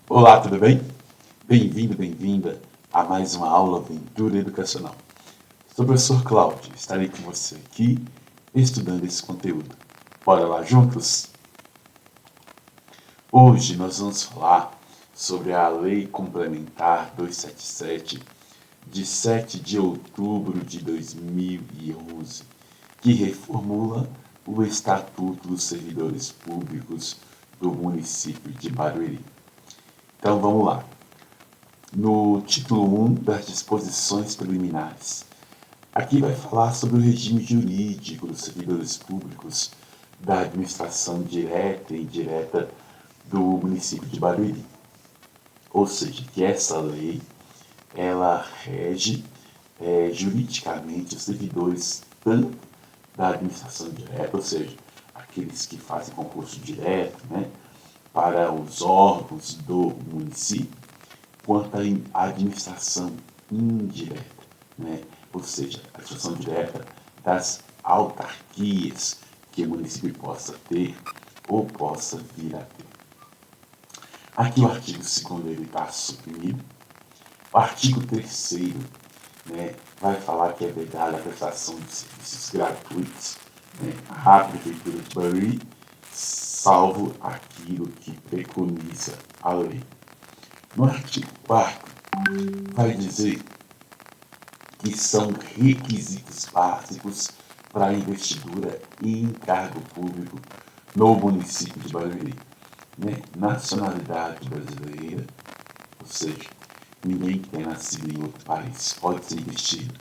Olá, tudo bem? Bem-vindo, bem-vinda a mais uma aula Aventura Educacional. Sou o professor Cláudio, estarei com você aqui estudando esse conteúdo. Bora lá juntos? Hoje nós vamos falar sobre a Lei Complementar 277, de 7 de outubro de 2011, que reformula o Estatuto dos Servidores Públicos do município de Barueri. Então vamos lá. No título 1 das disposições preliminares, aqui vai falar sobre o regime jurídico dos servidores públicos da administração direta e indireta do município de Barueri. Ou seja, que essa lei, ela rege juridicamente os servidores tanto da administração direta, ou seja, aqueles que fazem concurso direto, né, para os órgãos do município, quanto à administração indireta, né? Ou seja, a administração direta das autarquias que o município possa ter ou possa vir a ter. Aqui o artigo 2º ele está suprimido. O artigo 3º, né, vai falar que é vedada a prestação de serviços gratuitos, né, à Prefeitura de Barueri, salvo aquilo que preconiza a lei. No artigo 4º, vai dizer que são requisitos básicos para a investidura em cargo público no município de Barueri, né? Nacionalidade brasileira, ou seja, ninguém que tenha nascido em outro país pode ser investido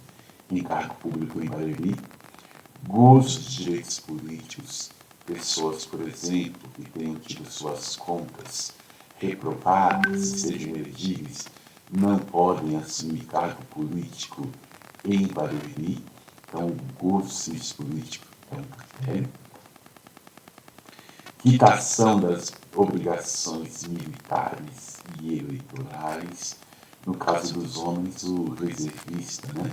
em cargo público em Barueri. Gozo de direitos políticos, pessoas, por exemplo, que tenham tido suas contas reprovadas e sejam elegíveis, não podem assumir cargo político em Barueri. Então, o gozo de serviço político é um critério. Quitação das obrigações militares e eleitorais. No caso dos homens, o reservista, né,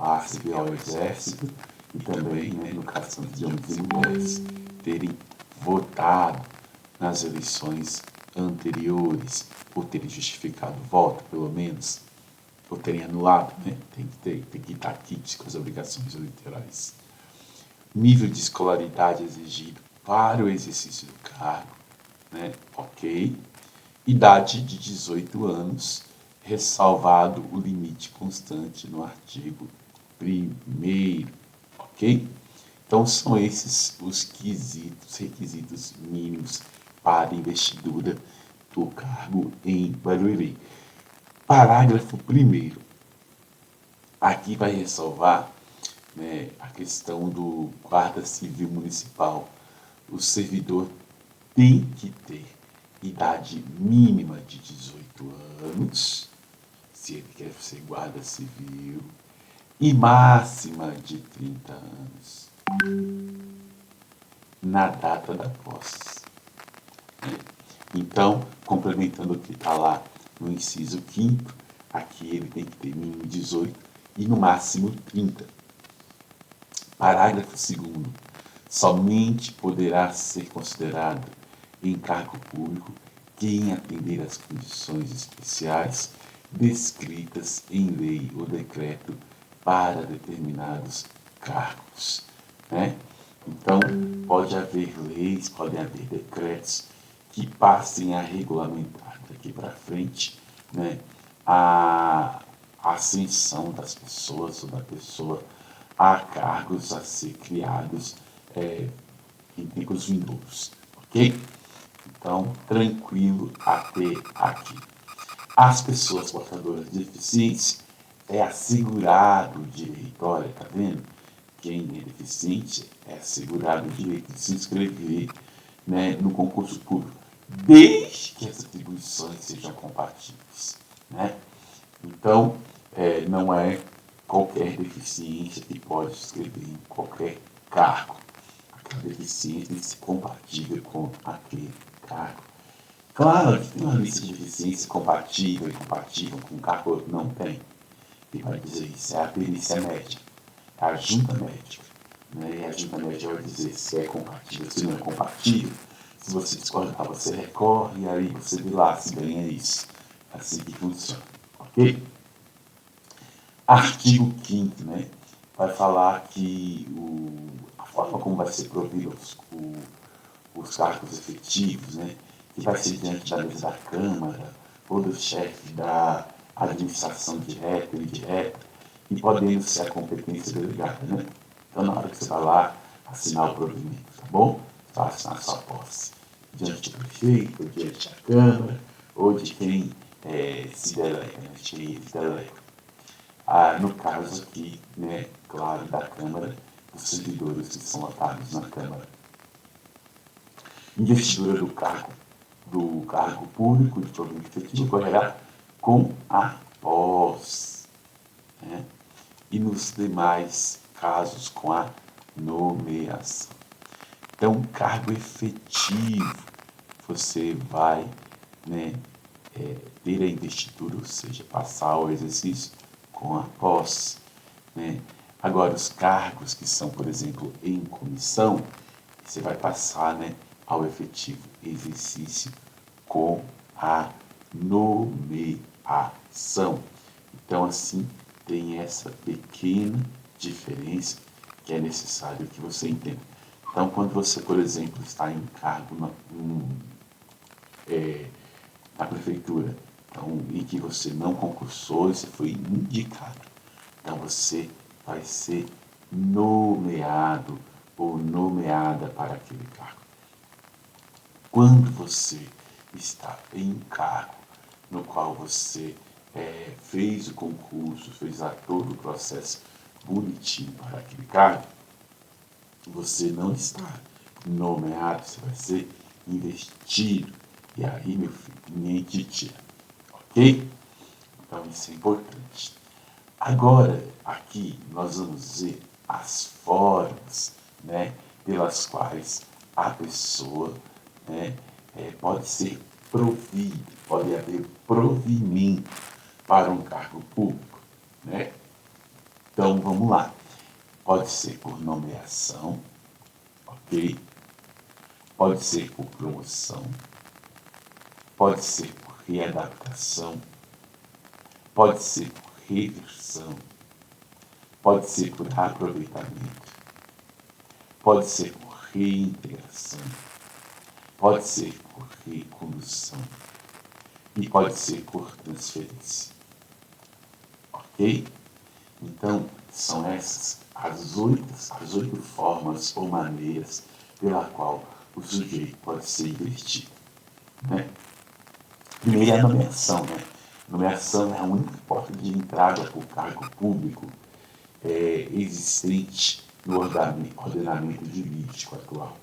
a servir ao exército, e também, né, no caso de homens e mulheres, terem votado nas eleições anteriores, ou terem justificado o voto, pelo menos, ou terem anulado, né? Tem que estar quites com as obrigações eleitorais. Nível de escolaridade exigido para o exercício do cargo, né? Ok. Idade de 18 anos, ressalvado o limite constante no artigo 1º, ok? Então, são esses os requisitos mínimos para investidura do cargo em Barueri. Parágrafo 1º. Aqui vai ressalvar, né, a questão do guarda civil municipal. O servidor tem que ter idade mínima de 18 anos, se ele quer ser guarda civil, e máxima de 30 anos na data da posse. Então, complementando o que está lá no inciso 5º, aqui ele tem que ter mínimo 18 e no máximo 30. Parágrafo 2º. Somente poderá ser considerado em cargo público quem atender às condições especiais descritas em lei ou decreto para determinados cargos, né? Então, pode haver leis, podem haver decretos que passem a regulamentar daqui para frente, né, a ascensão das pessoas ou da pessoa a cargos a ser criados em tempos vindouros, ok? Então, tranquilo até aqui. As pessoas portadoras de deficiência é assegurado o direito, olha, tá vendo? Quem é deficiente é assegurado o direito de se inscrever, né, no concurso público, desde que as atribuições sejam compatíveis, né? Então, não é qualquer deficiência que pode se inscrever em qualquer cargo. Aquela deficiência tem que ser compatível com aquele cargo. Claro que tem uma lista de deficiências compatível e compatível com um cargo, outro não tem. Ele vai dizer isso, é a perícia médica, a junta médica, né? E a junta médica vai dizer se é compatível, se não é compatível. Se você discordar, você recorre e aí você vê lá se ganha isso. É assim que funciona, ok? Artigo 5º, né? Vai falar que a forma como vai ser provido os cargos efetivos, né? Que vai ser diante da mesa da Câmara ou do chefe da administração direta ou indireta, e podendo ser a competência delegada, né? Então, na hora que você vai lá assinar o provimento, tá bom? Você vai assinar sua posse diante do prefeito, ou diante da Câmara, ou de quem se delega, né? De quem eles delegam. No caso aqui, né, claro, da Câmara, dos servidores que são lotados na Câmara. Investidura do cargo público de provimento efetivo ocorrerá com a posse, né? E nos demais casos com a nomeação. Então, cargo efetivo, você vai, né, ter a investidura, ou seja, passar o exercício com a posse, né? Agora, os cargos que são, por exemplo, em comissão, você vai passar, né, ao efetivo exercício com a nomeação. Então, assim, tem essa pequena diferença que é necessário que você entenda. Então, quando você, por exemplo, está em cargo na prefeitura, então, e que você não concursou, você foi indicado, então você vai ser nomeado ou nomeada para aquele cargo. Quando você está em cargo no qual você fez o concurso, fez lá todo o processo bonitinho para aquele cargo, você não está nomeado, você vai ser investido. E aí, meu filho, ninguém te tira. Ok? Então, isso é importante. Agora, aqui, nós vamos ver as formas, né, pelas quais a pessoa, né, pode ser provida, pode haver provimento para um cargo público, né? Então, vamos lá. Pode ser por nomeação, ok? Pode ser por promoção, pode ser por readaptação, pode ser por reversão, pode ser por aproveitamento, pode ser por reintegração, pode ser por recondução e pode ser por transferência. Ok? Então, são essas as oito formas ou maneiras pela qual o sujeito pode ser investido, né? Primeiro é a nomeação, né? A nomeação é a única porta de entrada para o cargo público existente no ordenamento jurídico atual.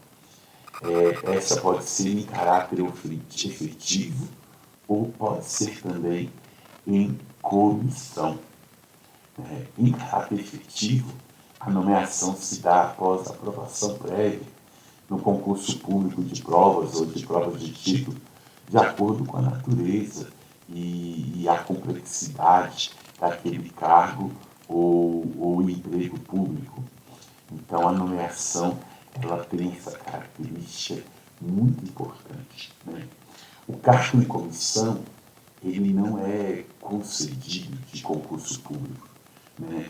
Essa pode ser em caráter efetivo ou pode ser também em comissão. Em caráter efetivo, a nomeação se dá após a aprovação prévia no concurso público de provas ou de provas de título, de acordo com a natureza e a complexidade daquele cargo ou emprego público. Então, a nomeação ela tem essa característica muito importante, né? O cargo em comissão ele não é concedido de concurso público, né?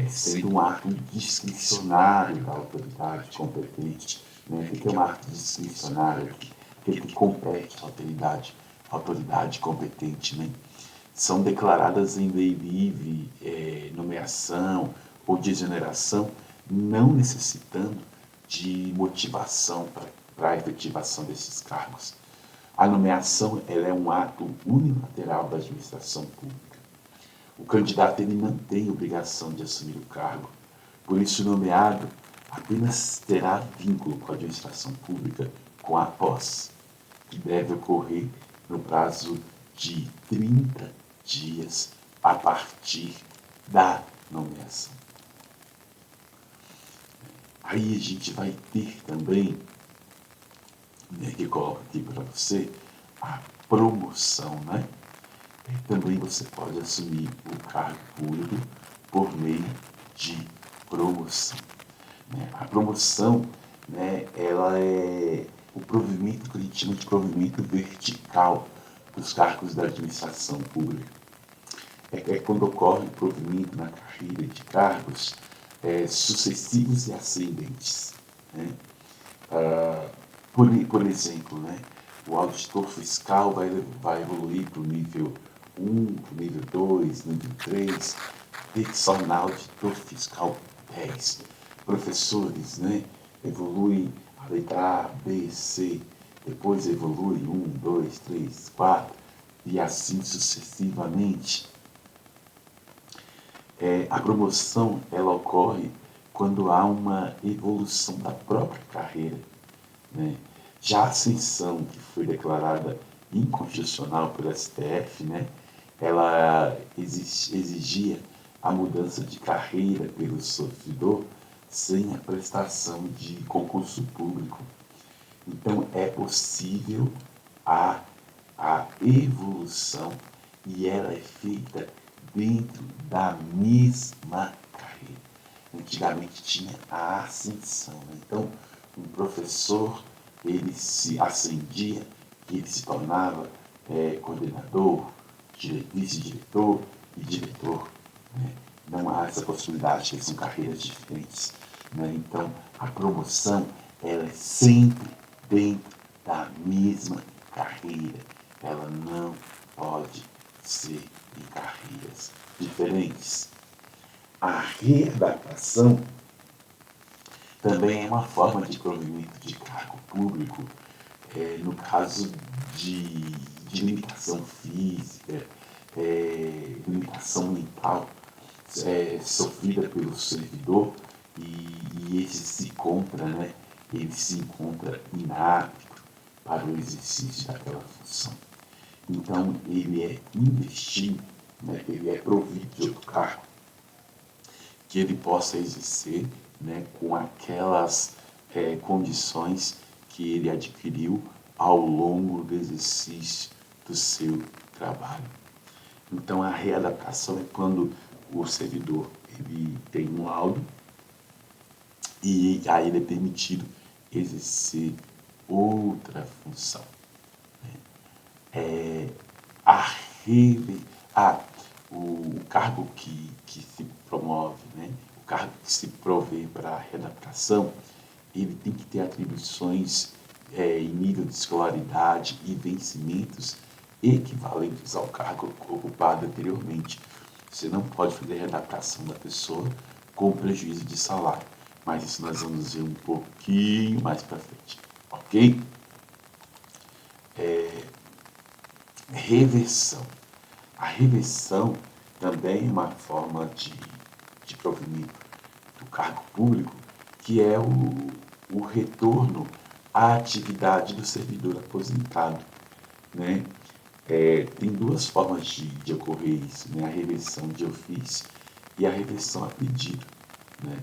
Sendo um ato discricionário da autoridade competente. Né? O que é um ato discricionário? Aquele que compete à autoridade competente. Né? São declaradas em lei livre nomeação ou de exoneração, não necessitando de motivação para a efetivação desses cargos. A nomeação ela é um ato unilateral da administração pública. O candidato ele não tem obrigação de assumir o cargo, por isso o nomeado apenas terá vínculo com a administração pública com a posse, que deve ocorrer no prazo de 30 dias a partir da nomeação. Aí a gente vai ter também, né, que eu coloco aqui para você, a promoção, né? Também você pode assumir o cargo público por meio de promoção. A promoção, né, ela é o provimento que a gente chama de provimento vertical dos cargos da administração pública. É quando ocorre o provimento na carreira de cargos sucessivos e ascendentes. Né? Por exemplo, né, o auditor fiscal vai evoluir para o nível 1, para o nível 2, nível 3, personal auditor fiscal 10. Professores, né, evoluem a letra A, B, C, depois evolui 1, 2, 3, 4 e assim sucessivamente. A promoção ela ocorre quando há uma evolução da própria carreira. Né? Já a ascensão, que foi declarada inconstitucional pelo STF, né? Ela exigia a mudança de carreira pelo servidor sem a prestação de concurso público. Então, é possível a evolução e ela é feita dentro da mesma carreira. Antigamente tinha a ascensão. Então, um professor, ele se ascendia e ele se tornava coordenador, vice-diretor e diretor. Né? Não há essa possibilidade, que são carreiras diferentes. Né? Então, a promoção ela é sempre dentro da mesma carreira. Ela não pode ser em carreiras diferentes. A readaptação também é uma forma de provimento de cargo público, no caso de limitação física, limitação mental sofrida pelo servidor e esse se encontra, né, ele se encontra inapto para o exercício daquela função. Então, ele é investido, né, ele é provido de outro cargo que ele possa exercer, né, com aquelas condições que ele adquiriu ao longo do exercício do seu trabalho. Então, a readaptação é quando o servidor ele tem um laudo e aí ele é permitido exercer outra função. O cargo que se promove, né? O cargo que se provê para a readaptação, ele tem que ter atribuições em nível de escolaridade e vencimentos equivalentes ao cargo ocupado anteriormente. Você não pode fazer a readaptação da pessoa com prejuízo de salário, mas isso nós vamos ver um pouquinho mais para frente, ok? Reversão. A reversão também é uma forma de provimento do cargo público, que é o retorno à atividade do servidor aposentado. Né? Tem duas formas de ocorrer isso, né? A reversão de ofício e a reversão a pedido. Né?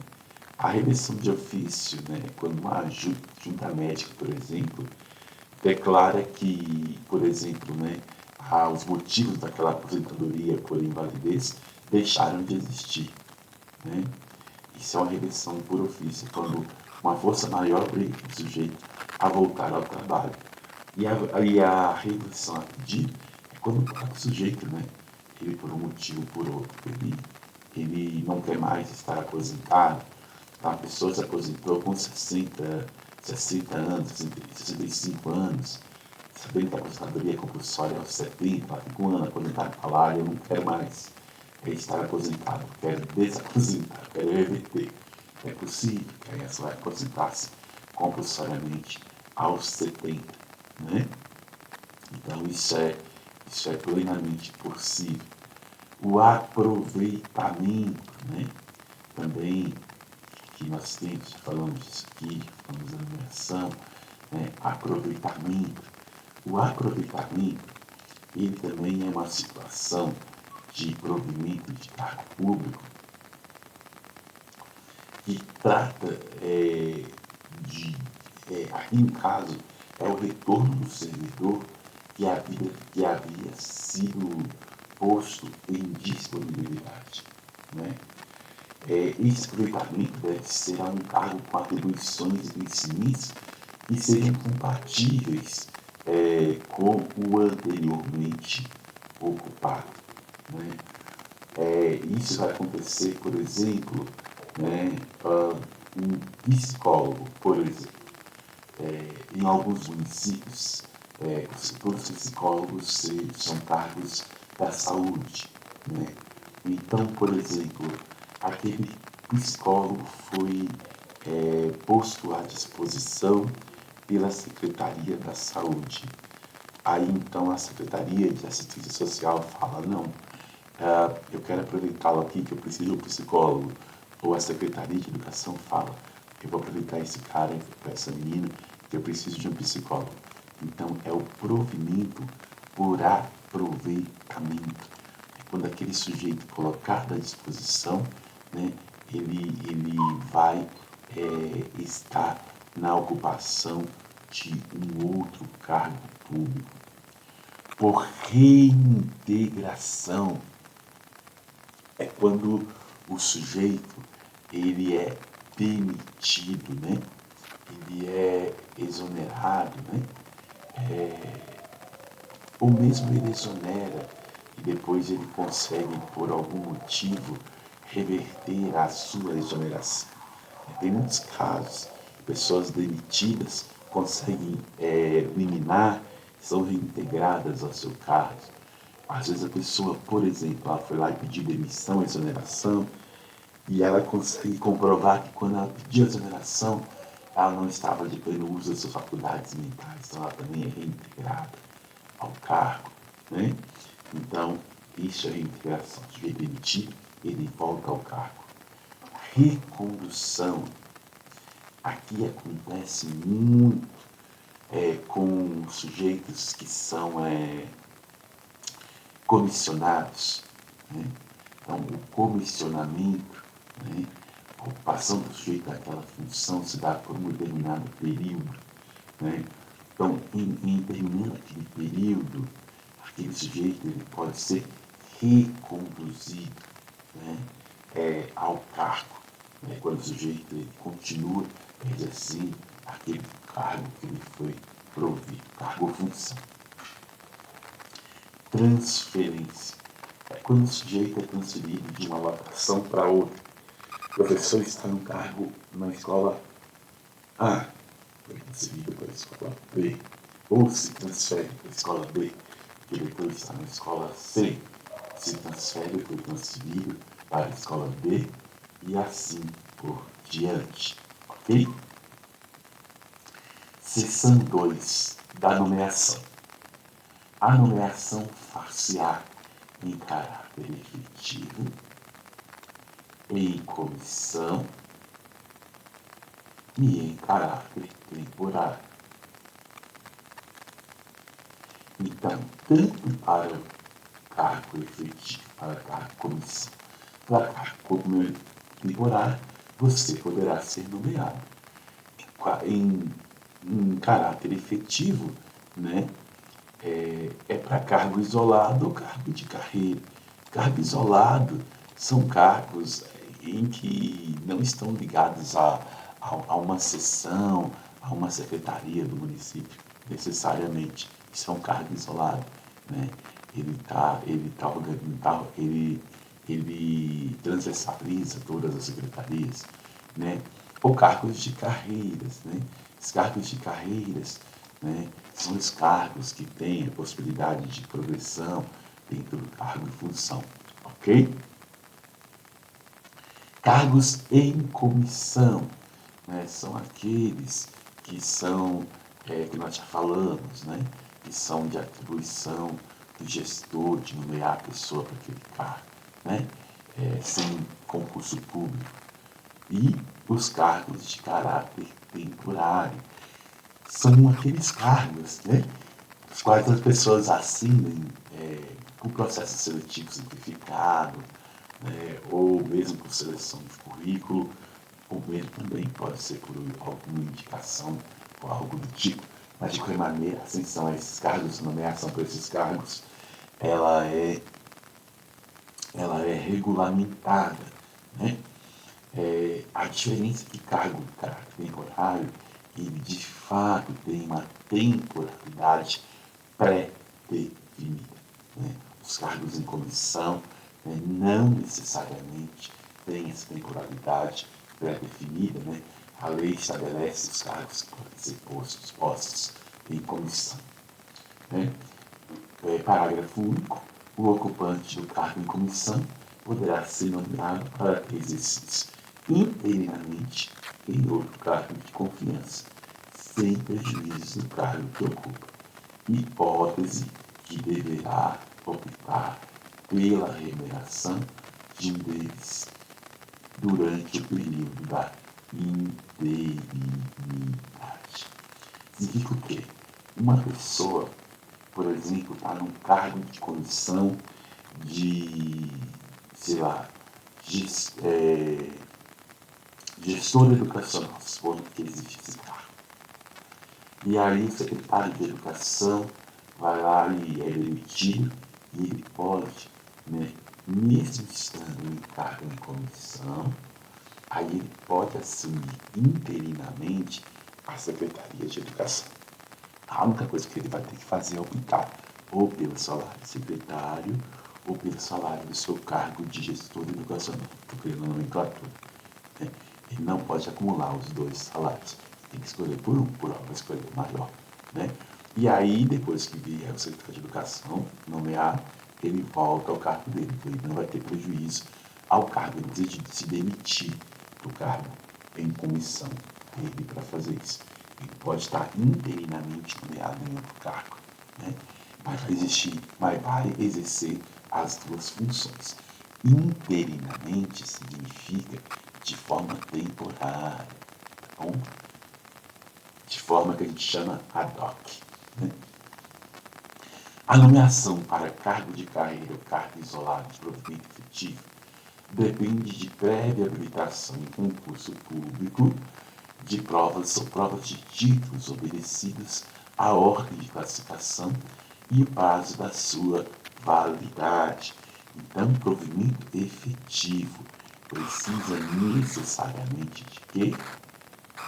A reversão de ofício, né, quando uma junta médica, por exemplo, declara que, por exemplo, né, os motivos daquela aposentadoria por invalidez deixaram de existir. Né? Isso é uma reversão por ofício, quando uma força maior obriga o sujeito a voltar ao trabalho. E a reversão a pedido é quando o próprio sujeito, né, ele por um motivo ou por outro, ele não quer mais estar aposentado. A pessoa se aposentou com 60 anos, 65 anos, sabendo que a aposentadoria compulsória aos 70, ela fica um ano aposentado e fala, eu não quero mais estar aposentado, quero desaposentar, quero reverter. É possível que aí ela vai aposentar-se compulsoriamente aos 70, né? Então isso é plenamente possível. O aproveitamento, né? Também que nós temos, falamos disso aqui, falamos da numeração, né? Aproveitamento. O aproveitamento, ele também é uma situação de provimento de cargo público que trata aqui no caso, é o retorno do servidor que havia sido posto em disponibilidade. Né? Esse aproveitamento deve ser um cargo com atribuições e vencimentos e sejam compatíveis com o anteriormente ocupado. Né? Isso vai acontecer, por exemplo, né, um psicólogo, por exemplo. Em alguns municípios, todos os psicólogos são cargos da saúde. Né? Então, por exemplo, aquele psicólogo foi posto à disposição pela Secretaria da Saúde. Aí então a Secretaria de Assistência Social fala, não, eu quero aproveitá-lo aqui que eu preciso de um psicólogo. Ou a Secretaria de Educação fala, eu vou aproveitar esse cara, essa menina, que eu preciso de um psicólogo. Então é o provimento por aproveitamento. É quando aquele sujeito colocado à disposição, né, ele vai estar na ocupação de um outro cargo público. Por reintegração, é quando o sujeito ele é demitido, né? Ele é exonerado, né? Ou mesmo ele exonera e depois ele consegue, por algum motivo, reverter a sua exoneração. Tem muitos casos, pessoas demitidas conseguem eliminar, são reintegradas ao seu cargo. Às vezes a pessoa, por exemplo, ela foi lá e pediu demissão, exoneração, e ela consegue comprovar que quando ela pediu a exoneração, ela não estava de pleno uso das suas faculdades mentais, então ela também é reintegrada ao cargo. Né? Então, isso é reintegração. Se ele demitido, ele volta ao cargo. Recondução. Aqui acontece muito com sujeitos que são comissionados. Né? Então, o comissionamento, né? A ocupação do sujeito daquela função se dá por um determinado período. Né? Então, em terminando aquele período, aquele sujeito ele pode ser reconduzido, né, ao cargo, né, quando o sujeito ele continua exercendo aquele cargo que ele foi provido, cargo ou função. Transferência. É quando o sujeito é transferido de uma locação para outra. O professor está no cargo na escola A, foi transferido para a escola B, ou se transfere para a escola B, o diretor está na escola C, se transfere, foi transferido para a escola B e assim por diante. Ok? Seção 2 da nomeação. A nomeação far-se-á em caráter efetivo, em comissão e em caráter temporário. Então, tanto para o cargo efetivo, para o cargo comissão, para o cargo temporário, você poderá ser nomeado. Em caráter efetivo, né, para cargo isolado ou cargo de carreira. Cargo isolado são cargos em que não estão ligados a uma seção, a uma secretaria do município, necessariamente. Isso é um cargo isolado. Né? Ele transversaliza todas as secretarias. Né? Ou cargos de carreiras. Né? Os cargos de carreiras, né, são os cargos que têm a possibilidade de progressão dentro do cargo e função. Ok? Cargos em comissão, né, são aqueles que são, que nós já falamos, né, que são de atribuição do gestor de nomear a pessoa para aquele cargo, né, sem concurso público. E os cargos de caráter temporário são aqueles cargos, né, os quais as pessoas assinam com processo seletivo simplificado, ou mesmo por seleção de currículo, ou mesmo também pode ser por alguma indicação ou algo do tipo. Mas de qualquer maneira, a ascensão a esses cargos, a nomeação para esses cargos, ela é regulamentada. Né? A diferença de cargo de caráter temporário ele de fato tem uma temporalidade pré-definida. Né? Os cargos em comissão, né, não necessariamente têm essa temporalidade pré-definida. Né? A lei estabelece os cargos que podem ser postos em comissão. Né? Parágrafo único. O ocupante do cargo em comissão poderá ser nomeado para exercício interinamente em outro cargo de confiança, sem prejuízo do cargo que ocupa. Hipótese que deverá optar pela remuneração de um deles durante o período da interinidade. Significa o quê? Uma pessoa, por exemplo, está num cargo de comissão de, sei lá, gestor educacional, supondo que existe esse cargo. E aí o secretário de educação vai lá e é demitido, e ele pode, né, mesmo estando em cargo em comissão, aí ele pode assumir interinamente a Secretaria de Educação. A única coisa que ele vai ter que fazer é optar ou pelo salário secretário ou pelo salário do seu cargo de gestor educacional, pela nomenclatura. Né? Ele não pode acumular os dois salários. Tem que escolher por um, por hora, escolher o maior. Né? E aí, depois que vier o secretário de Educação nomeado, ele volta ao cargo dele. Então, ele não vai ter prejuízo ao cargo. Ele precisa de se demitir do cargo em comissão dele para fazer isso. Ele pode estar interinamente nomeado em outro cargo, né? mas vai exercer as duas funções. Interinamente significa de forma temporária, tá bom? De forma que a gente chama ad hoc. Né? A nomeação para cargo de carreira ou cargo isolado de provimento efetivo depende de prévia habilitação em concurso público de provas ou provas de títulos obedecidas à ordem de classificação e o prazo da sua validade. Então, provimento efetivo precisa necessariamente de quê?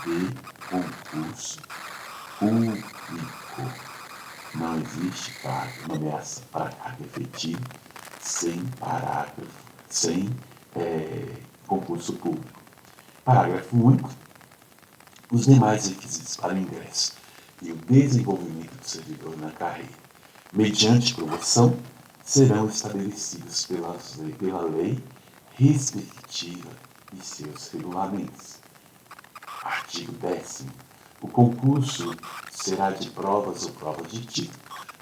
De concurso público. Não existe nomeação para cargo efetivo sem concurso público. Parágrafo único. Os demais requisitos para o ingresso e o desenvolvimento do servidor na carreira, mediante promoção, serão estabelecidos pela lei respectiva e seus regulamentos. Artigo 10º. O concurso será de provas ou provas de título,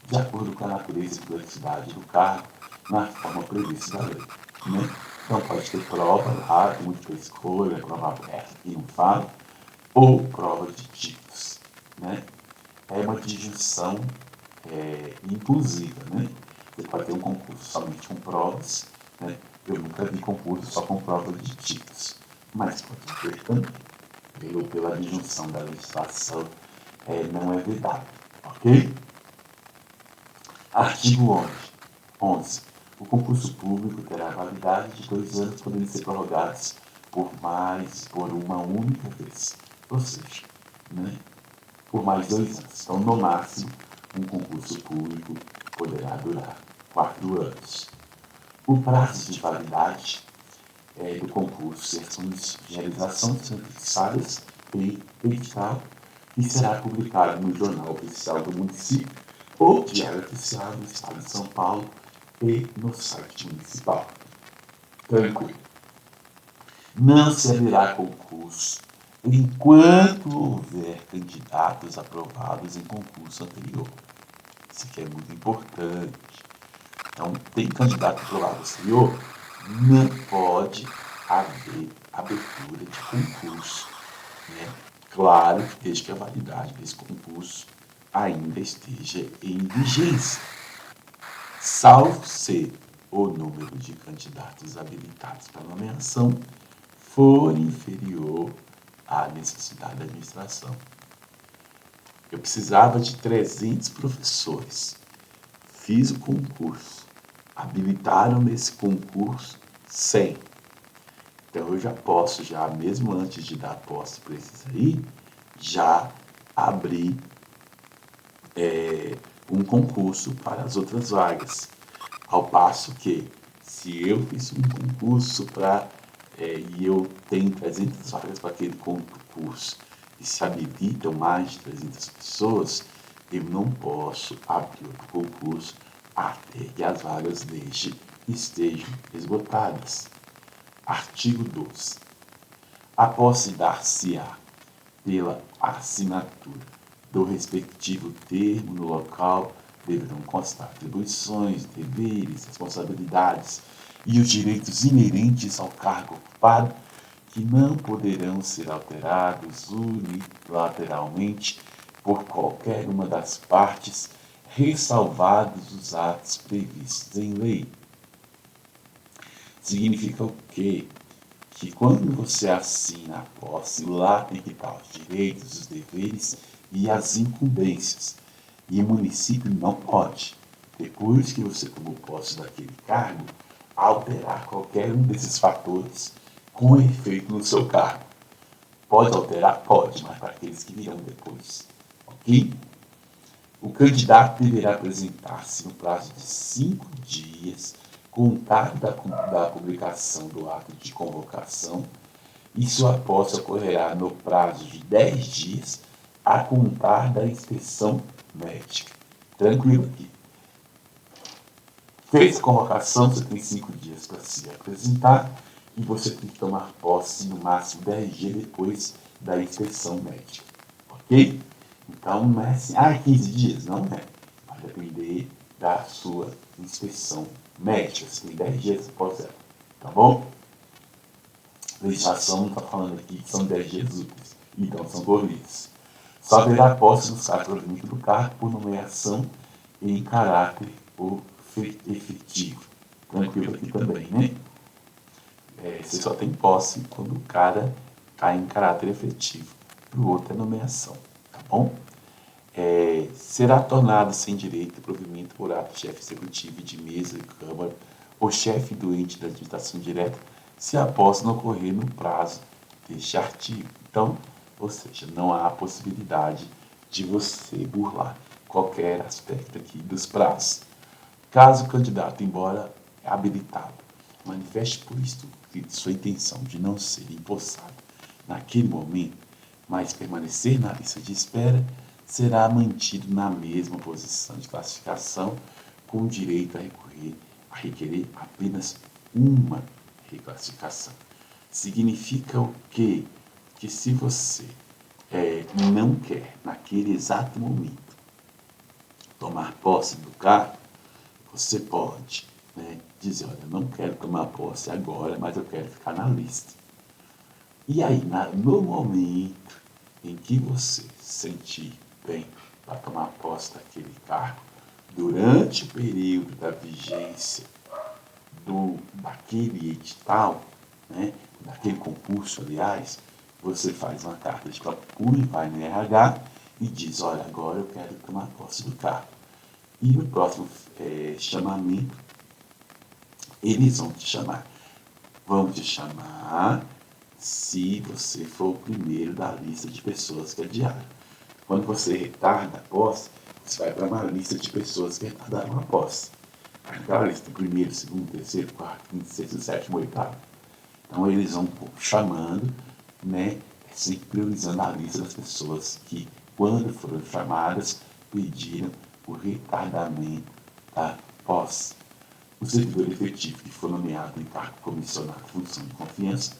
de acordo com a natureza e complexidade do cargo, na forma prevista da lei. Né? Então pode ter prova lá, múltipla escolha, prova aberta, que não fala, ou prova de títulos. Né? É uma disjunção inclusiva. Né? Você pode ter um concurso somente com provas. Né? Eu nunca vi concurso só com provas de títulos, mas pode ter também. Pela disjunção da legislação, não é vedado. Ok? Artigo 11. O concurso público terá validade de 2 anos, podendo ser prorrogados por uma única vez. Ou seja, né, por mais 2 anos. Então, no máximo, um concurso público poderá durar 4 anos. O prazo de validade do concurso e as condições de realização são fixadas em edital que será publicado no Jornal Oficial do Município ou Diário Oficial do Estado de São Paulo e no site municipal. Tranquilo. Não se abrirá concurso enquanto houver candidatos aprovados em concurso anterior. Isso aqui é muito importante. Então, tem candidato aprovado anterior, não pode haver abertura de concurso. Né? Claro, desde que a validade desse concurso ainda esteja em vigência, salvo se o número de candidatos habilitados para nomeação for inferior à necessidade da administração. Eu precisava de 300 professores. Fiz o concurso. Habilitaram nesse concurso 100. Então eu já posso, mesmo antes de dar posse para esses aí, já abrir um concurso para as outras vagas. Ao passo que, se eu fiz um concurso e eu tenho 300 vagas para aquele concurso e se habilitam mais de 300 pessoas, eu não posso abrir outro concurso até que as vagas estejam esgotadas. Artigo 12. A posse dar-se-á pela assinatura do respectivo termo no local deverão constar atribuições, deveres, responsabilidades e os direitos inerentes ao cargo ocupado que não poderão ser alterados unilateralmente por qualquer uma das partes, ressalvados os atos previstos em lei. Significa o quê? Que quando você assina a posse, lá tem que estar os direitos, os deveres e as incumbências. E o município não pode, depois que você tomou posse daquele cargo, alterar qualquer um desses fatores com efeito no seu cargo. Pode alterar? Pode, mas para aqueles que virão depois. Ok? O candidato deverá apresentar-se no prazo de 5 dias, contado da publicação do ato de convocação, e sua posse ocorrerá no prazo de 10 dias, a contar da inspeção médica. Tranquilo aqui. Fez a convocação, você tem 5 dias para se apresentar e você tem que tomar posse no máximo 10 dias depois da inspeção médica. Ok? Então não é assim, 15 dias, não é. Vai depender da sua inspeção médica. Você tem 10 dias após ela. Tá bom? A legislação não está falando aqui que são 10 dias úteis. Então são corridos. Só haverá posse nos casos provenientes do cargo por nomeação em caráter efetivo. Tranquilo aqui também, né? Você só tem posse quando o cara está em caráter efetivo. Para o outro é nomeação, tá bom? Será tornado sem direito de provimento por ato do chefe executivo de mesa e câmara ou chefe do ente da administração direta, se a posse não ocorrer no prazo deste artigo. Então, ou seja, não há possibilidade de você burlar qualquer aspecto aqui dos prazos. Caso o candidato, embora habilitado, manifeste por isto sua intenção de não ser empossado naquele momento, mas permanecer na lista de espera, será mantido na mesma posição de classificação, com direito a requerer apenas uma reclassificação. Significa o quê? Que se você não quer, naquele exato momento, tomar posse do cargo, você pode dizer, olha, eu não quero tomar posse agora, mas eu quero ficar na lista. E aí, no momento em que você sentir bem para tomar posse daquele cargo, durante o período da vigência daquele edital, daquele concurso, aliás, você faz uma carta de procura e vai no RH e diz, olha, agora eu quero tomar posse do cargo. E no próximo chamamento, eles vão te chamar. Vão te chamar se você for o primeiro da lista de pessoas que adiaram. Quando você retarda a posse, você vai para uma lista de pessoas que retardaram a posse. Aquela lista, primeiro, segundo, terceiro, quarto, quinto, sexto, sétimo, oitavo. Então eles vão chamando, sempre priorizando a lista das pessoas que, quando foram chamadas, pediram o retardamento da posse. O servidor efetivo que for nomeado em cargo comissionado função de confiança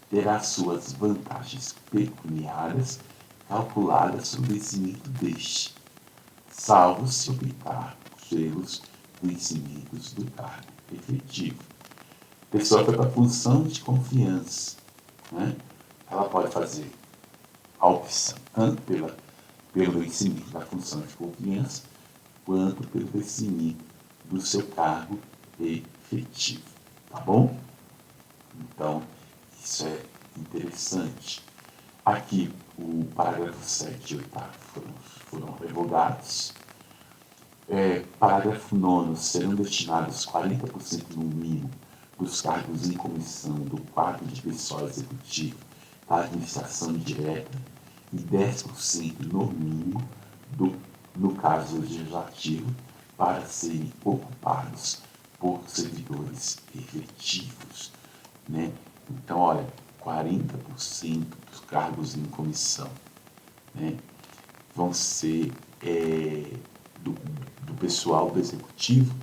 terá suas vantagens pecuniárias calculadas sobre o vencimento deste, salvo se optar pelos vencimentos do cargo efetivo. A pessoa foi para a função de confiança, ela pode fazer a opção tanto pelo vencimento da função de confiança, quanto pelo vencimento do seu cargo efetivo, tá bom? Então, isso é interessante. Aqui, o parágrafo 7 e 8 foram revogados. Parágrafo 9, serão destinados 40% no mínimo dos cargos em comissão do quadro de pessoal executivo para administração direta e 10% no mínimo, no caso legislativo, para serem ocupados por servidores efetivos, né? Então, olha, 40% dos cargos em comissão, né, vão ser do pessoal do executivo,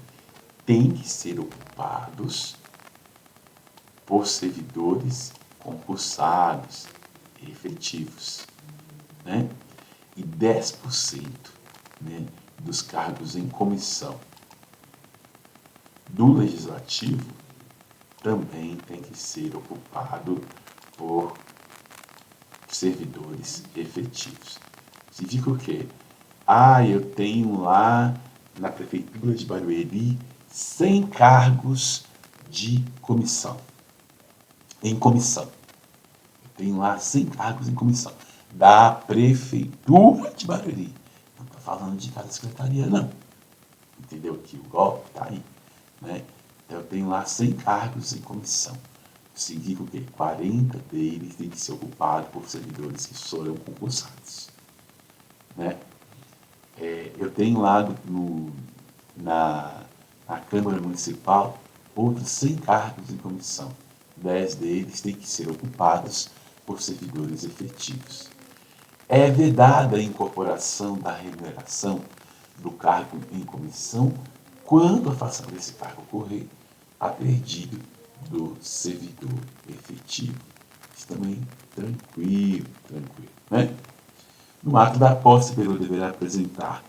tem que ser ocupados por servidores concursados, efetivos, né? E 10%, né, dos cargos em comissão do legislativo também tem que ser ocupado por servidores efetivos. Significa o quê? Eu tenho lá na prefeitura de Barueri 100 cargos de comissão. Em comissão. Eu tenho lá 100 cargos em comissão. Da prefeitura de Barueri. Não estou falando de cada secretaria, não. Entendeu? Que o golpe está aí, né? Então, eu tenho lá 100 cargos em comissão. Significa o quê? 40 deles têm que ser ocupados por servidores que foram concursados, né? Eu tenho lá na Câmara Municipal outros 100 cargos em comissão. 10 deles têm que ser ocupados por servidores efetivos. É vedada a incorporação da remuneração do cargo em comissão quando a fação desse cargo ocorrer a pedido do servidor efetivo. Isso também tranquilo, né? No ato da posse, o servidor deverá apresentar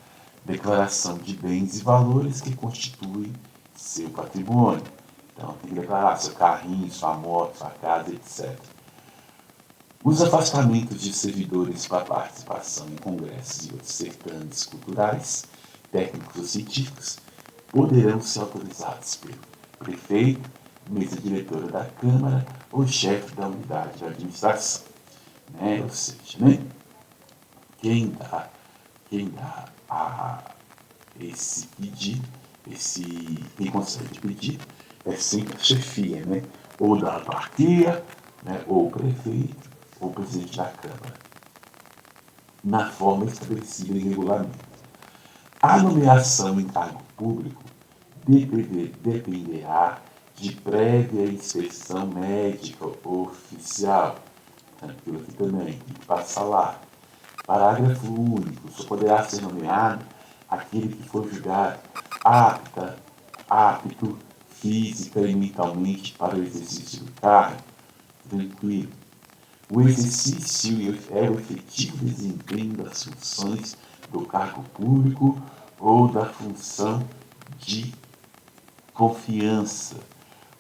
declaração de bens e valores que constituem seu patrimônio. Então, tem que declarar seu carrinho, sua moto, sua casa, etc. Os afastamentos de servidores para participação em congressos e outros certames culturais, técnicos ou científicos poderão ser autorizados pelo prefeito, mesa diretora da Câmara ou chefe da unidade de administração, né? Ou seja, né, quem dá esse pedido, quem concede pedido, é sempre a chefia, né? Ou da autarquia, né? Ou o prefeito, ou o presidente da Câmara, na forma estabelecida em regulamento. A nomeação em cargo público dependerá de prévia inspeção médica oficial. Aquilo aqui também tem que passar lá. Parágrafo único. Só poderá ser nomeado aquele que for julgado apto física e mentalmente para o exercício do cargo. Tranquilo. O exercício é o efetivo desempenho das funções do cargo público ou da função de confiança.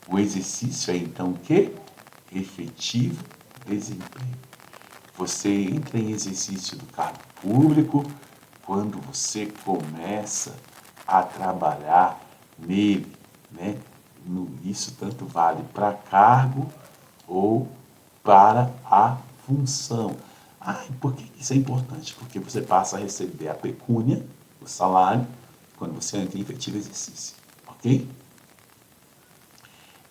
O exercício é, então, o quê? Efetivo desempenho. Você entra em exercício do cargo público quando você começa a trabalhar nele, né? Isso tanto vale para cargo ou para a função. E por que isso é importante? Porque você passa a receber a pecúnia, o salário, quando você entra em efetivo exercício, ok?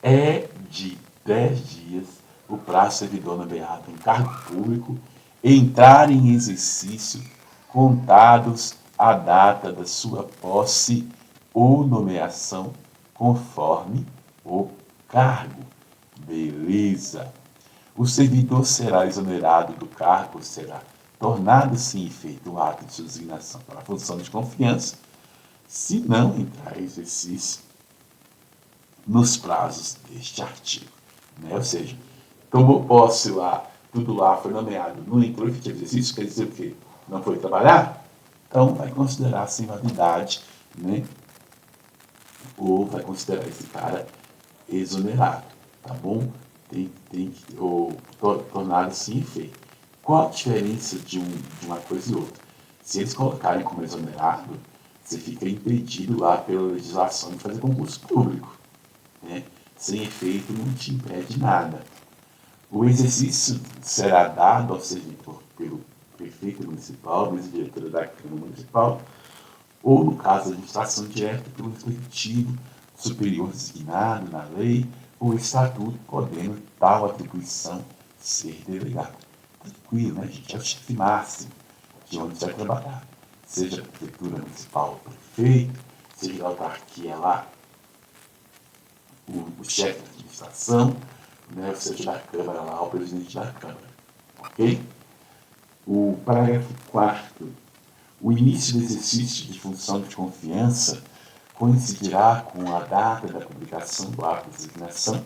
É de 10 dias o prazo servidor nomeado em cargo público entrar em exercício contados a data da sua posse ou nomeação conforme o cargo. Beleza. O servidor será exonerado do cargo, será tornado sem efeito o ato de sua designação para a função de confiança, se não entrar em exercício nos prazos deste artigo, né? Ou seja, tomou posse lá, tudo lá foi nomeado, não entrou em efetivo exercício, quer dizer o quê? Não foi trabalhar? Então vai considerar sem validade, né? Ou vai considerar esse cara exonerado, tá bom? Tem que tornar sem efeito. Qual a diferença de uma coisa e outra? Se eles colocarem como exonerado, você fica impedido lá pela legislação de fazer concurso público, né? Sem efeito não te impede nada. O exercício será dado ao servidor pelo prefeito municipal, mesa diretora da Câmara Municipal, ou, no caso da administração direta, pelo respectivo superior designado na lei ou estatuto, podendo tal atribuição ser delegada. tranquilo, né, gente? É o chefe máximo de onde você vai trabalhar. Seja a prefeitura municipal, o prefeito, seja a autarquia lá, o chefe de administração, né, o seja da Câmara lá, o presidente da Câmara. Ok? O parágrafo 4º. O início do exercício de função de confiança coincidirá com a data da publicação do ato de designação,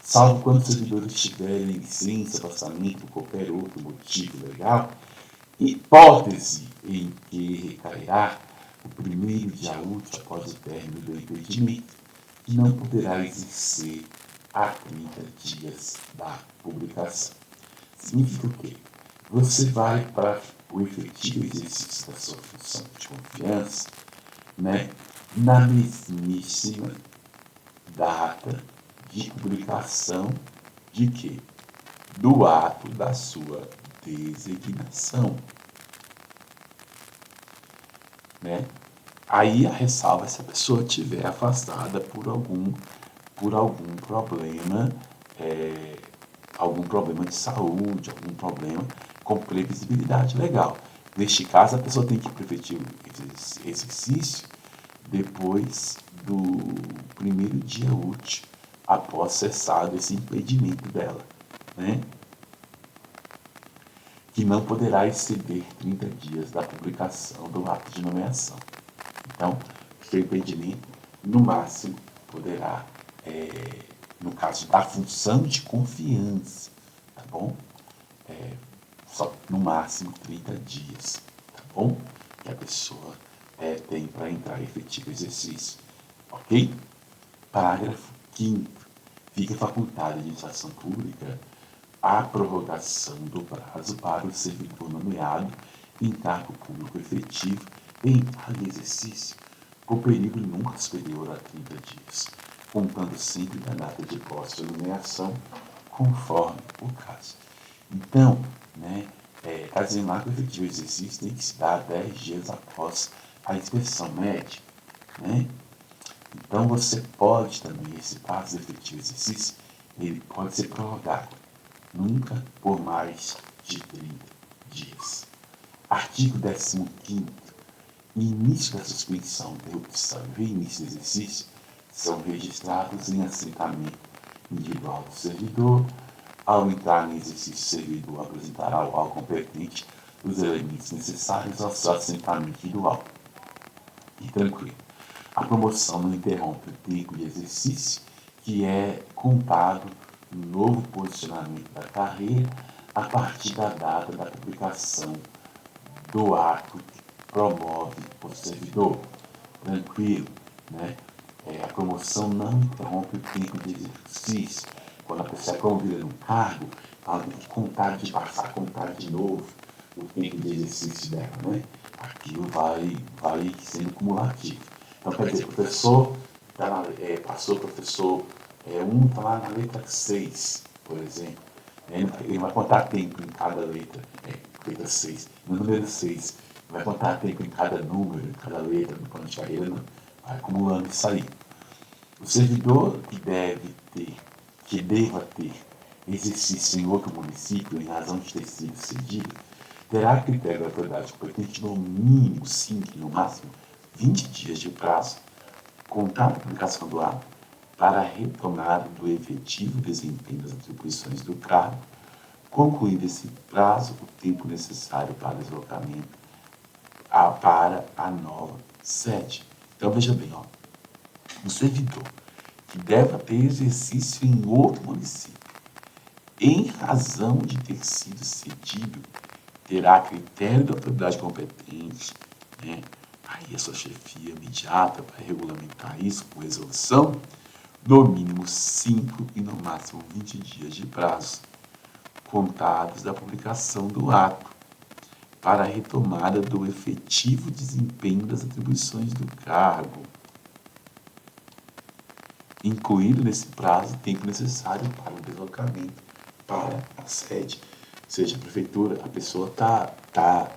salvo quando os servidores tiverem licença, afastamento ou qualquer outro motivo legal, hipótese em que recairá o primeiro dia útil após o término do impedimento, que não poderá exercer há 30 dias da publicação. Significa o quê? Você vai para o efetivo exercício da sua função de confiança, né, na mesmíssima data de publicação de quê? Do ato da sua designação. Né? Aí a ressalva é se a pessoa estiver afastada por algum problema, algum problema de saúde, algum problema com previsibilidade legal. Neste caso, a pessoa tem que ir para o efetivo exercício depois do primeiro dia útil, após cessado esse impedimento dela, né? Que não poderá exceder 30 dias da publicação do ato de nomeação. Então, seu impedimento, no máximo, poderá, no caso da função de confiança, tá bom? Só no máximo 30 dias, tá bom? Que a pessoa tem para entrar em efetivo exercício, ok? Parágrafo 5º. Fica facultada à administração pública a prorrogação do prazo para o servidor nomeado em cargo público efetivo em tal exercício, com período nunca superior a 30 dias, contando sempre da data de posse da nomeação, conforme o caso. Então, né, está dizendo lá que o efetivo exercício tem que se dar 10 dias após a inspeção médica, né? Então, você pode também, esse prazo de efetivo exercício, ele pode ser prorrogado, nunca por mais de 30 dias. Artigo 15º. Início da suspensão, interrupção e reinício do exercício são registrados em assentamento individual do servidor. Ao entrar no exercício, o servidor apresentará ao órgão competente os elementos necessários ao seu assentamento individual. E tranquilo. A promoção não interrompe o tempo de exercício, que é contado no novo posicionamento da carreira a partir da data da publicação do ato que promove o servidor. Tranquilo, né? A promoção não interrompe o tempo de exercício. Quando a pessoa é promovida no cargo, ela tem que contar de novo o tempo de exercício dela, né? Aquilo vai sendo cumulativo. Então, quer dizer, o professor passou professor 1, está lá na letra 6, por exemplo. Ele vai contar tempo em cada letra, letra 6. No número 6, vai contar tempo em cada número, em cada letra, no plano de carreira, não. Vai acumulando isso aí. O servidor que deva ter exercício em outro município, em razão de ter sido cedido, terá a critério da autoridade competente no mínimo 5, no máximo 20 dias de prazo, contado a publicação do ato, para a retomada do efetivo desempenho das atribuições do cargo, concluído esse prazo, o tempo necessário para deslocamento para a nova sede. Então, veja bem, ó, o servidor que deva ter exercício em outro município, em razão de ter sido cedido, terá a critério da autoridade competente, né? Aí a sua chefia imediata vai regulamentar isso com resolução, no mínimo 5 e no máximo 20 dias de prazo, contados da publicação do ato, para a retomada do efetivo desempenho das atribuições do cargo, incluído nesse prazo o tempo necessário para o deslocamento para a sede. Ou seja, a prefeitura, a pessoa está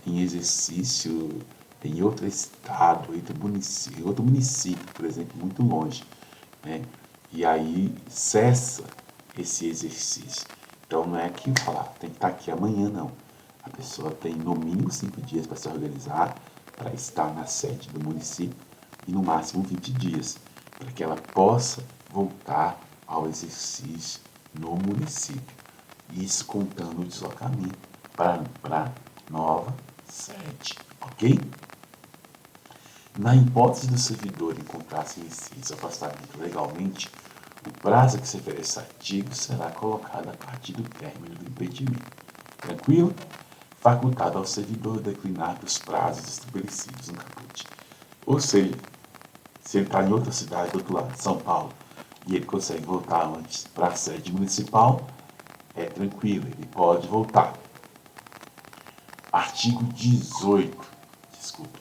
em exercício em outro estado, em outro município, por exemplo, muito longe, né? E aí cessa esse exercício. Então não é que falar, tem que estar aqui amanhã, não. A pessoa tem no mínimo 5 dias para se organizar, para estar na sede do município, e no máximo 20 dias, para que ela possa voltar ao exercício no município. Isso contando o deslocamento para a nova sede, ok? Na hipótese do servidor encontrar-se em esse afastamento legalmente, o prazo que se refere a esse artigo será colocado a partir do término do impedimento. Tranquilo? Facultado ao servidor declinar dos prazos estabelecidos no caput. Ou seja, se ele está em outra cidade do outro lado de São Paulo e ele consegue voltar antes para a sede municipal, é tranquilo, ele pode voltar. Artigo 18. Desculpa.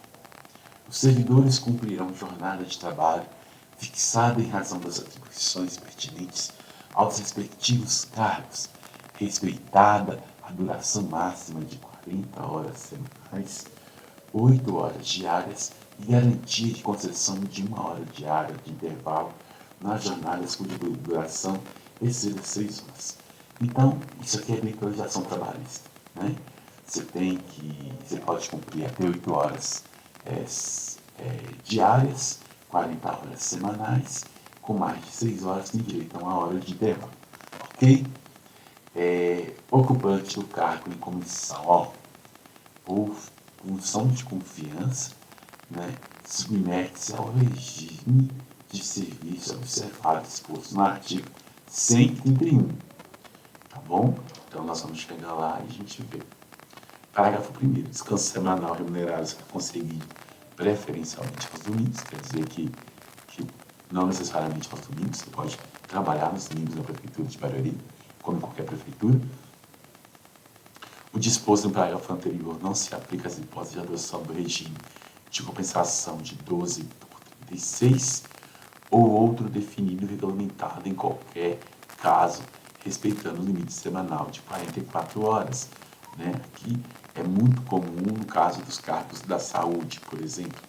Os servidores cumprirão jornada de trabalho fixada em razão das atribuições pertinentes aos respectivos cargos, respeitada a duração máxima de 40 horas semanais, 8 horas diárias e garantia de concessão de 1 hora diária de intervalo nas jornadas cuja duração exceda 6 horas. Então, isso aqui é legislação trabalhista, né? Você pode cumprir até 8 horas diárias, 40 horas semanais, com mais de 6 horas tem direito a 1 hora de intervalo, ok? Ocupante do cargo em comissão, por função de confiança, né, submete-se ao regime de serviço observado exposto no artigo 131. Tá bom? Então nós vamos chegar lá e a gente vê. Parágrafo 1º. Descanso semanal remunerado será concedido preferencialmente aos domingos, quer dizer que não necessariamente aos domingos, você pode trabalhar nos domingos na Prefeitura de Barueri, como em qualquer prefeitura. O disposto no parágrafo anterior não se aplica às hipóteses de adoção do regime de compensação de 12 por 36 ou outro definido e regulamentado em qualquer caso, respeitando o limite semanal de 44 horas. Né? Aqui é muito comum no caso dos cargos da saúde, por exemplo.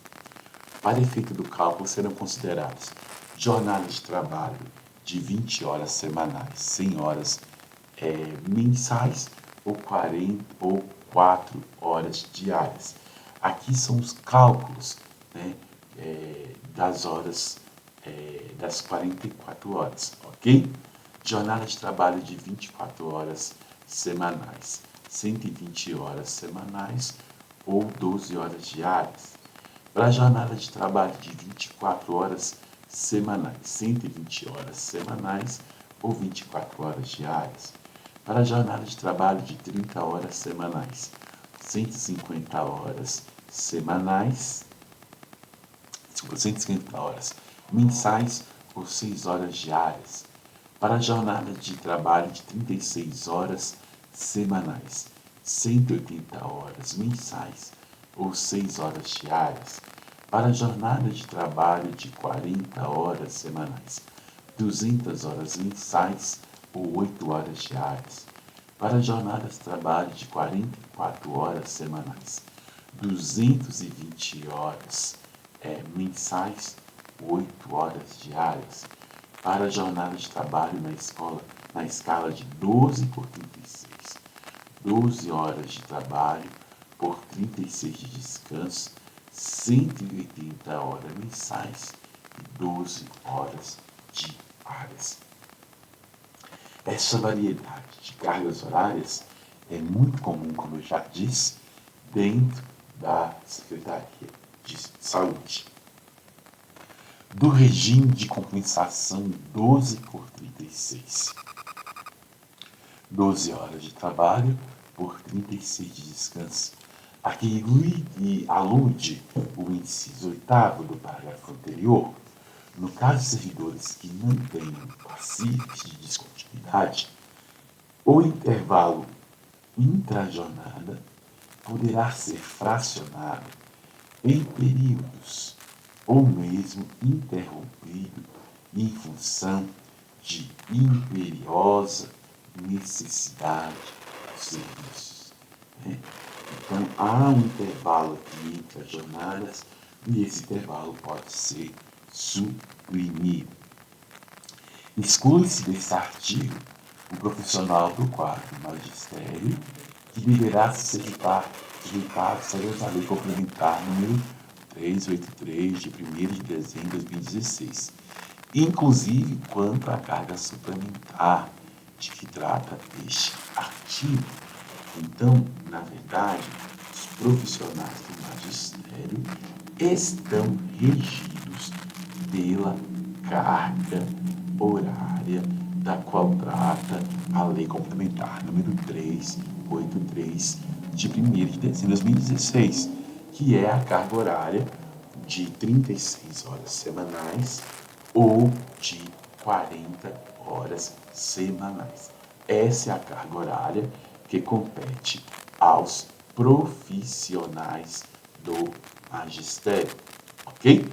Para efeito do cálculo serão considerados jornadas de trabalho de 20 horas semanais, 100 horas mensais ou 4 horas diárias. Aqui são os cálculos, né, das horas, das 44 horas, ok? Jornada de trabalho de 24 horas semanais, 120 horas semanais ou 12 horas diárias. Para a jornada de trabalho de 24 horas semanais, 120 horas semanais ou 24 horas diárias. Para a jornada de trabalho de 30 horas semanais, 150 horas semanais, 150 horas mensais ou 6 horas diárias. Para a jornada de trabalho de 36 horas semanais, 180 horas mensais ou 6 horas diárias. Para a jornada de trabalho de 40 horas semanais, 200 horas mensais ou 8 horas diárias. Para a jornada de trabalho de 44 horas semanais, 220 horas mensais, 8 horas diárias. Para a jornada de trabalho na escala de 12 por 36, 12 horas de trabalho por 36 de descanso, 180 horas mensais e 12 horas diárias. Essa variedade de cargas horárias é muito comum, como eu já disse, dentro da Secretaria de Saúde. Do regime de compensação 12 por 36. 12 horas de trabalho por 36 de descanso. Aqui alude o inciso 8º do parágrafo anterior. No caso de servidores que não tenham passivos de descontinuidade, o intervalo intrajornada poderá ser fracionado em períodos ou mesmo interrompido em função de imperiosa necessidade dos serviços. Né? Então, há um intervalo aqui entre as jornadas e esse intervalo pode ser suprimido. Exclui-se desse artigo o profissional do quarto magistério, que deverá se sujeitar à Lei Complementar número 383, de 1º de dezembro de 2016, inclusive quanto à carga suplementar de que trata este artigo. Então, na verdade, os profissionais do magistério estão regidos pela carga horária da qual trata a Lei Complementar número 383, de 1º de dezembro de 2016, que é a carga horária de 36 horas semanais ou de 40 horas semanais. Essa é a carga horária que compete aos profissionais do magistério, ok?